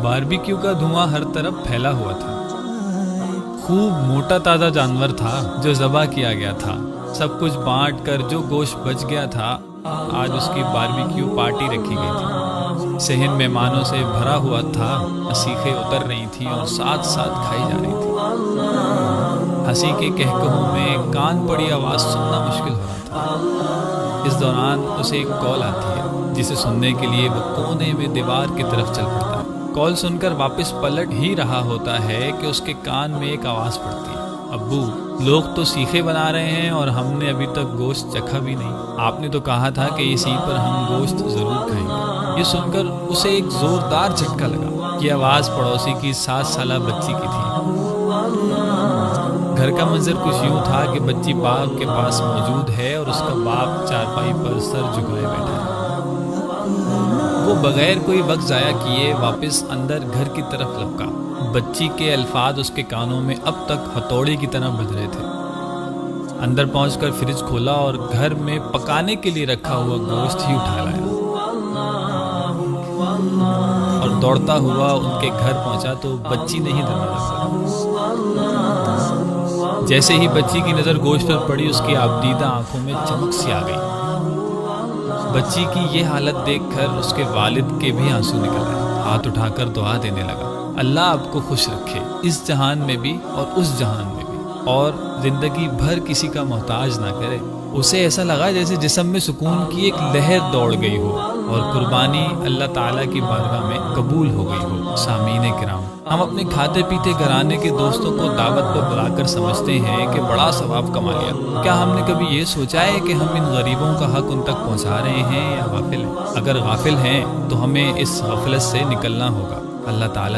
Barbecue का धुआं हर तरफ फैला हुआ था। खूब मोटा ताज़ा जानवर था जो ज़बह किया गया था। सब कुछ बांट कर जो गोश्त बच गया था, आज उसकी बारबेक्यू पार्टी रखी गई थी। सहन मेहमानों से भरा हुआ था, सीखें उतर रही थी और साथ साथ खाई जा रही थी। हंसी के कहकहों में कान पड़ी आवाज़ सुनना मुश्किल हो रहा था। इस दौरान उसे एक कॉल आती है जिसे सुनने के लिए वो कोने में दीवार की तरफ चल पड़ता है। कॉल सुनकर वापस पलट ही रहा होता है कि उसके कान में एक आवाज़ पड़ती है, अब्बू, लोग तो सीखे बना रहे हैं और हमने अभी तक गोश्त चखा भी नहीं। आपने तो कहा था कि इसी पर हम गोश्त ज़रूर खाएंगे। ये सुनकर उसे एक ज़ोरदार झटका लगा। ये आवाज़ पड़ोसी की 7 साला बच्ची की थी। घर का मंजर कुछ यूँ था कि बच्ची बाप के पास मौजूद है और उसका बाप चारपाई पर सर झुकाए बैठा है। वो बगैर कोई वक्त ज़ाया किए वापस अंदर घर की तरफ लपका। बच्ची के अल्फाज उसके कानों में अब तक हथौड़े की तरह बज रहे थे। अंदर पहुंचकर फ्रिज खोला और घर में पकाने के लिए रखा हुआ गोश्त ही उठा लाया और दौड़ता हुआ उनके घर पहुंचा तो बच्ची ने ही दरवाजा खोला। जैसे ही बच्ची की नज़र गोश्त पर पड़ी, उसकी आबदीदा आंखों में चमक सी आ गई। बच्ची की ये हालत देखकर उसके वालिद के भी आंसू निकल आए। हाथ उठाकर दुआ देने लगा, अल्लाह आपको खुश रखे, इस जहान में भी और उस जहान में भी, और ज़िंदगी भर किसी का मोहताज ना करे। उसे ऐसा लगा जैसे जिस्म में सुकून की एक लहर दौड़ गई हो और कुर्बानी अल्लाह ताला की बारगाह में कबूल हो गई हो। सामीन किराम, हम अपने खाते पीते घराने के दोस्तों को दावत पर बुलाकर समझते हैं कि बड़ा सवाब कमा लिया। क्या हमने कभी ये सोचा है कि हम इन गरीबों का हक उन तक पहुंचा रहे हैं या गाफिल हैं? अगर गाफिल हैं तो हमें इस गफलत से निकलना होगा। अल्लाह ताला